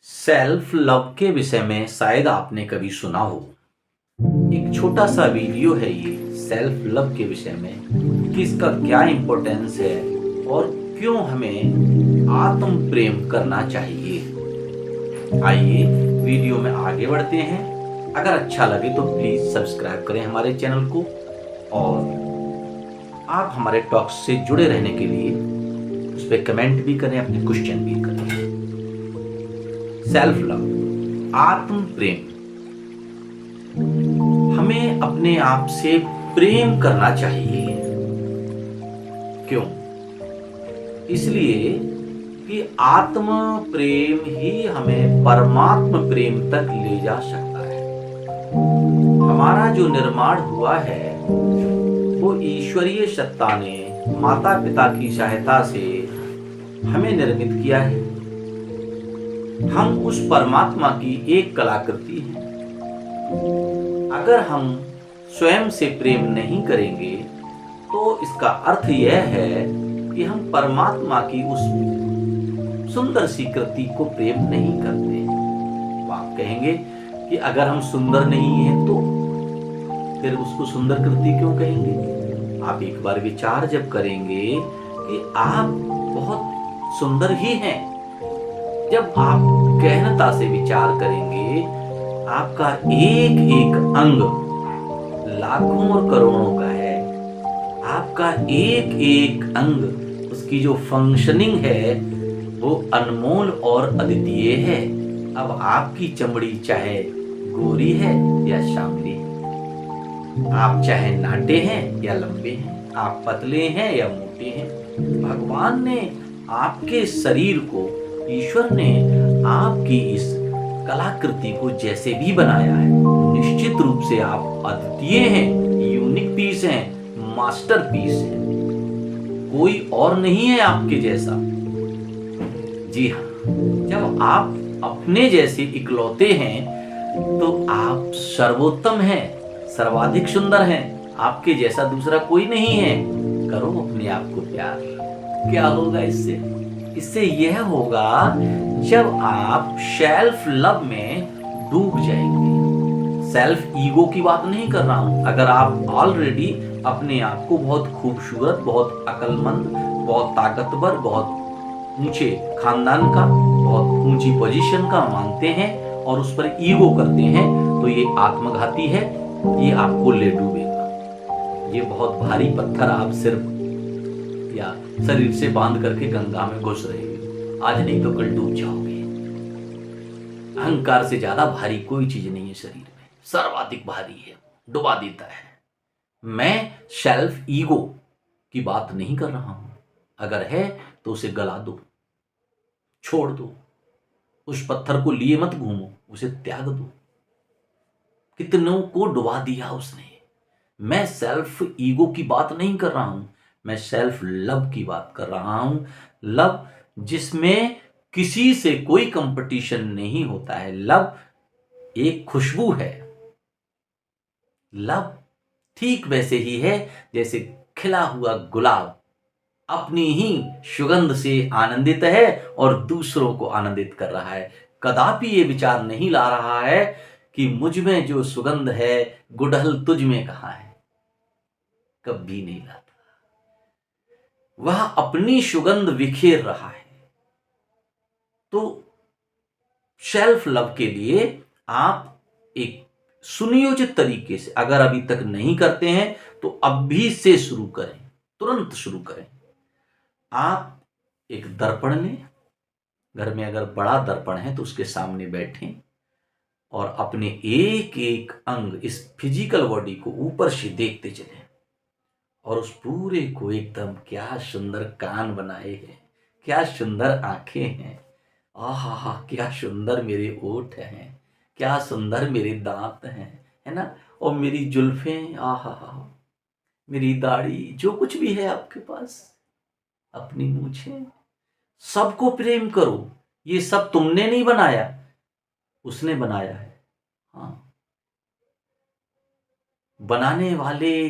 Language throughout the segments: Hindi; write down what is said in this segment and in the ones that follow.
सेल्फ लव के विषय में शायद आपने कभी सुना हो। एक छोटा सा वीडियो है ये सेल्फ लव के विषय में कि इसका क्या इम्पोर्टेंस है और क्यों हमें आत्म प्रेम करना चाहिए। आइए वीडियो में आगे बढ़ते हैं। अगर अच्छा लगे तो प्लीज सब्सक्राइब करें हमारे चैनल को और आप हमारे टॉक्स से जुड़े रहने के लिए उस पर कमेंट भी करें, अपने क्वेश्चन भी करें। सेल्फ लव, आत्म प्रेम। हमें अपने आप से प्रेम करना चाहिए। क्यों? इसलिए कि आत्म प्रेम ही हमें परमात्म प्रेम तक ले जा सकता है। हमारा जो निर्माण हुआ है वो ईश्वरीय सत्ता ने माता पिता की सहायता से हमें निर्मित किया है। हम उस परमात्मा की एक कलाकृति हैं। अगर हम स्वयं से प्रेम नहीं करेंगे तो इसका अर्थ यह है कि हम परमात्मा की उस सुंदर सी कृति को प्रेम नहीं करते। तो आप कहेंगे कि अगर हम सुंदर नहीं हैं तो फिर उसको सुंदर कृति क्यों कहेंगे? आप एक बार विचार जब करेंगे कि आप बहुत सुंदर ही हैं, जब आप गहनता से विचार करेंगे, आपका एक एक अंग लाखों और करोड़ों का है। आपका एक एक अंग, उसकी जो फंक्शनिंग है वो अनमोल और अद्वितीय है। अब आपकी चमड़ी चाहे गोरी है या श्यामली है, आप चाहे नाटे हैं या लंबे हैं, आप पतले हैं या मोटे हैं, भगवान ने आपके शरीर को, ईश्वर ने आपकी इस कलाकृति को जैसे भी बनाया है, निश्चित रूप से आप अद्वितीय हैं, यूनिक पीस हैं, मास्टर पीस हैं। कोई और नहीं है आपके जैसा। जी हाँ, जब आप अपने जैसे इकलौते हैं तो आप सर्वोत्तम हैं, सर्वाधिक सुंदर हैं। आपके जैसा दूसरा कोई नहीं है। करो अपने आप को प्यार। क्या होगा इससे? इससे यह होगा जब आप सेल्फ लव में डूब जाएंगे। सेल्फ ईगो की बात नहीं कर रहा हूं। अगर आप ऑलरेडी अपने आप को बहुत खूबसूरत, बहुत अक्लमंद, बहुत ताकतवर, बहुत ऊंचे खानदान का, बहुत ऊंची पोजीशन का मानते हैं और उस पर ईगो करते हैं तो ये आत्मघाती है। ये आपको ले डूबेगा। ये बहुत भारी पत्थर आप सिर्फ या शरीर से बांध करके गंगा में घुस रहे हो। आज नहीं तो कल डूब जाओगे। अहंकार से ज्यादा भारी कोई चीज नहीं है शरीर में, सर्वाधिक भारी है, डुबा देता है। मैं सेल्फ ईगो की बात नहीं कर रहा हूं। अगर है तो उसे गला दो, छोड़ दो। उस पत्थर को लिए मत घूमो, उसे त्याग दो। कितनों को डुबा दिया उसने। मैं सेल्फ ईगो की बात नहीं कर रहा हूं, मैं सेल्फ लव की बात कर रहा हूं। लव जिसमें किसी से कोई कंपटीशन नहीं होता है। लव एक खुशबू है। लव ठीक वैसे ही है जैसे खिला हुआ गुलाब अपनी ही सुगंध से आनंदित है और दूसरों को आनंदित कर रहा है। कदापि ये विचार नहीं ला रहा है कि मुझ में जो सुगंध है गुड़हल तुझ में कहां है। कभी नहीं लाता। वह अपनी सुगंध बिखेर रहा है। तो सेल्फ लव के लिए आप एक सुनियोजित तरीके से, अगर अभी तक नहीं करते हैं तो अभी से शुरू करें, तुरंत शुरू करें। आप एक दर्पण लें, घर में अगर बड़ा दर्पण है तो उसके सामने बैठें और अपने एक एक अंग, इस फिजिकल बॉडी को ऊपर से देखते चलें और उस पूरे को एकदम, क्या सुंदर कान बनाए हैं, क्या सुंदर आंखें हैं, आहा क्या सुंदर मेरे ओठ हैं, क्या सुंदर मेरे दांत हैं, है ना, और मेरी जुल्फें, आहा मेरी दाढ़ी, जो कुछ भी है आपके पास, अपनी मूछें, सबको प्रेम करो। ये सब तुमने नहीं बनाया, उसने बनाया है। हाँ, बनाने वाले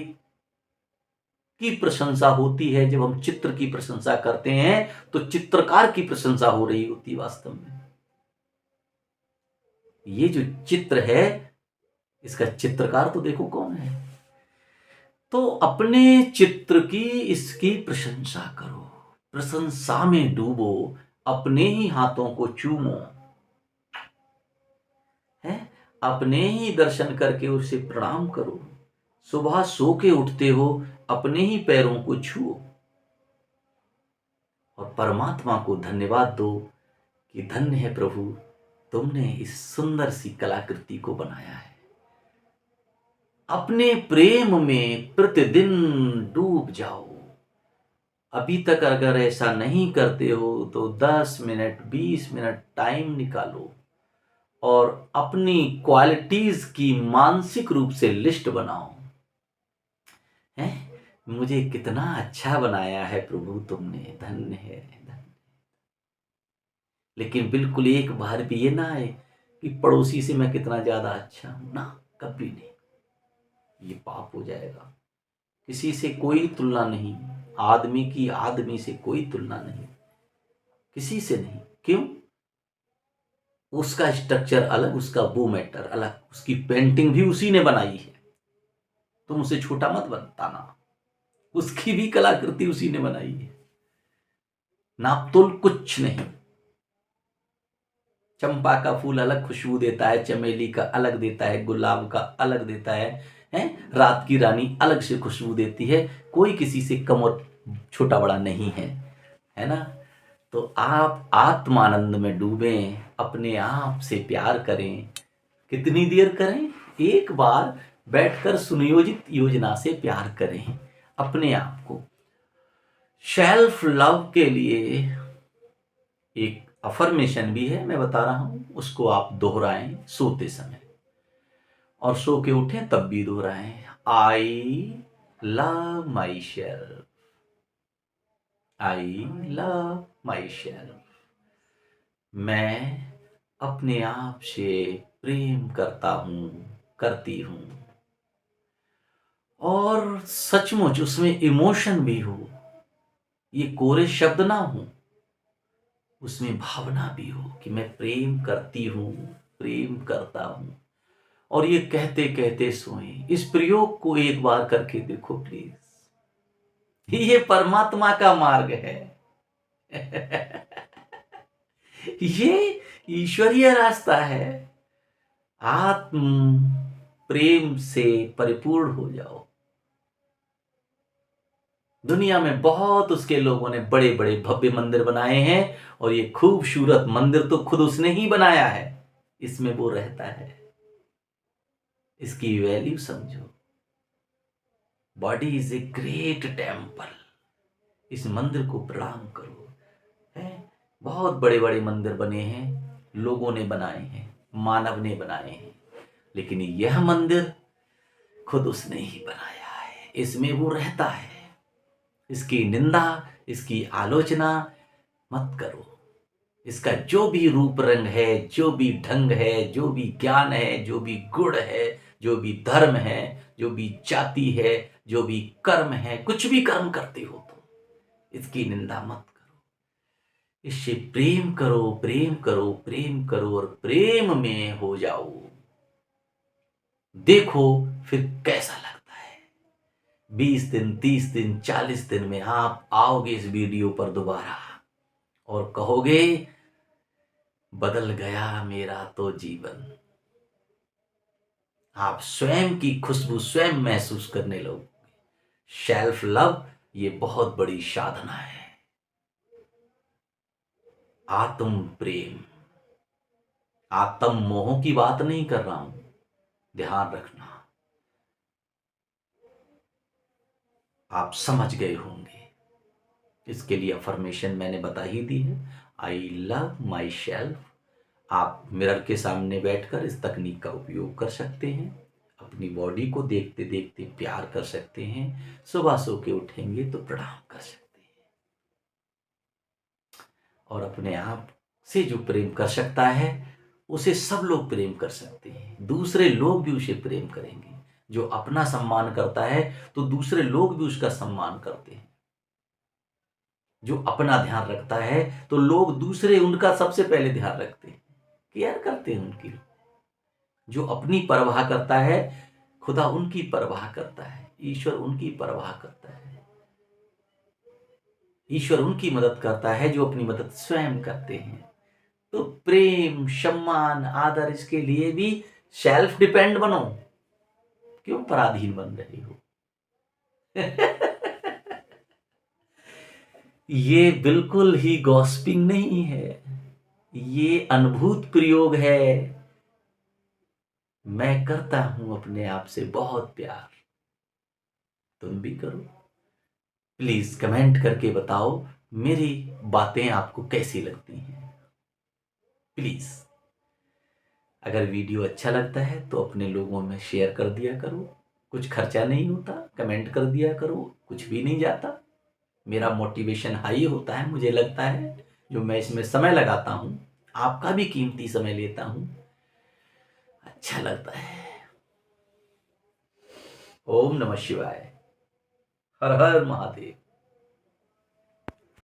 की प्रशंसा होती है। जब हम चित्र की प्रशंसा करते हैं तो चित्रकार की प्रशंसा हो रही होती है वास्तव में। ये जो चित्र है, इसका चित्रकार तो देखो कौन है। तो अपने चित्र की इसकी प्रशंसा करो, प्रशंसा में डूबो, अपने ही हाथों को चूमो, है, अपने ही दर्शन करके उसे प्रणाम करो। सुबह सो के उठते हो, अपने ही पैरों को छुओ और परमात्मा को धन्यवाद दो कि धन्य है प्रभु, तुमने इस सुंदर सी कलाकृति को बनाया है। अपने प्रेम में प्रतिदिन डूब जाओ। अभी तक अगर ऐसा नहीं करते हो तो 10 मिनट 20 मिनट टाइम निकालो और अपनी क्वालिटीज की मानसिक रूप से लिस्ट बनाओ। हैं, मुझे कितना अच्छा बनाया है प्रभु तुमने, धन्य है, धन्य। लेकिन बिल्कुल एक बार भी ये ना आए कि पड़ोसी से मैं कितना ज्यादा अच्छा हूं, ना, कभी नहीं। ये पाप हो जाएगा। किसी से कोई तुलना नहीं, आदमी की आदमी से कोई तुलना नहीं, किसी से नहीं। क्यों? उसका स्ट्रक्चर अलग, उसका वो मैटर अलग, उसकी पेंटिंग भी उसी ने बनाई है। तुम उसे छोटा मत बताना, उसकी भी कलाकृति उसी ने बनाई है। नापतोल कुछ नहीं। चंपा का फूल अलग खुशबू देता है, चमेली का अलग देता है, गुलाब का अलग देता है, रात की रानी अलग से खुशबू देती है। कोई किसी से कम और छोटा बड़ा नहीं है ना। तो आप आत्मानंद में डूबें, अपने आप से प्यार करें। कितनी देर करें? एक बार बैठकर सुनियोजित योजना से प्यार करें अपने आप को। सेल्फ लव के लिए एक अफर्मेशन भी है, मैं बता रहा हूं, उसको आप दोहराएं सोते समय और सो के उठें तब भी दोहराएं। I love my self, I love my self. मैं अपने आप से प्रेम करता हूं, करती हूं। और सचमुच उसमें इमोशन भी हो, ये कोरे शब्द ना हो, उसमें भावना भी हो कि मैं प्रेम करती हूं, प्रेम करता हूं। और ये कहते कहते सोएं। इस प्रयोग को एक बार करके देखो प्लीज। ये परमात्मा का मार्ग है। ये ईश्वरीय रास्ता है। आत्म प्रेम से परिपूर्ण हो जाओ। दुनिया में बहुत उसके लोगों ने बड़े बड़े भव्य मंदिर बनाए हैं और ये खूबसूरत मंदिर तो खुद उसने ही बनाया है, इसमें वो रहता है। इसकी वैल्यू समझो। Body is a great temple. इस मंदिर को प्रणाम करो। है, बहुत बड़े बड़े मंदिर बने हैं, लोगों ने बनाए हैं, मानव ने बनाए हैं, लेकिन यह मंदिर खुद उसने ही बनाया है, इसमें वो रहता है। इसकी निंदा, इसकी आलोचना मत करो। इसका जो भी रूप रंग है, जो भी ढंग है, जो भी ज्ञान है, जो भी गुण है, जो भी धर्म है, जो भी जाति है, जो भी कर्म है, कुछ भी कर्म करते हो तो इसकी निंदा मत करो। इससे प्रेम करो, प्रेम करो, प्रेम करो और प्रेम में हो जाओ। देखो फिर कैसा लगता है। 20 दिन, 30 दिन, 40 दिन में आप आओगे इस वीडियो पर दोबारा और कहोगे बदल गया मेरा तो जीवन। आप स्वयं की खुशबू स्वयं महसूस करने लगोगे। सेल्फ लव ये बहुत बड़ी साधना है। आत्म प्रेम, आत्म मोह की बात नहीं कर रहा हूं, ध्यान रखना। आप समझ गए होंगे। इसके लिए अफर्मेशन मैंने बता ही दी है। I love my self. आप मिरर के सामने बैठकर इस तकनीक का उपयोग कर सकते हैं। अपनी बॉडी को देखते देखते प्यार कर सकते हैं। सुबह सो के उठेंगे तो प्रणाम कर सकते हैं। और अपने आप से जो प्रेम कर सकता है उसे सब लोग प्रेम कर सकते हैं। दूसरे लोग भी उसे प्रेम करेंगे। जो अपना सम्मान करता है तो दूसरे लोग भी उसका सम्मान करते हैं। जो अपना ध्यान रखता है तो लोग दूसरे उनका सबसे पहले ध्यान रखते हैं, केयर करते हैं उनकी। जो अपनी परवाह करता है, खुदा उनकी परवाह करता है, ईश्वर उनकी परवाह करता है। ईश्वर उनकी मदद करता है जो अपनी मदद स्वयं करते हैं। तो प्रेम, सम्मान, आदर, इसके लिए भी सेल्फ डिपेंड बनो। क्यों पराधीन बन रहे हो? ये बिल्कुल ही गॉसिपिंग नहीं है, ये अनुभूत प्रयोग है। मैं करता हूं अपने आप से बहुत प्यार, तुम भी करो। प्लीज कमेंट करके बताओ मेरी बातें आपको कैसी लगती हैं। प्लीज, अगर वीडियो अच्छा लगता है तो अपने लोगों में शेयर कर दिया करो। कुछ खर्चा नहीं होता, कमेंट कर दिया करो, कुछ भी नहीं जाता। मेरा मोटिवेशन हाई होता है, मुझे लगता है जो मैं इसमें समय लगाता हूँ, आपका भी कीमती समय लेता हूँ, अच्छा लगता है। ओम नमः शिवाय। हर हर महादेव।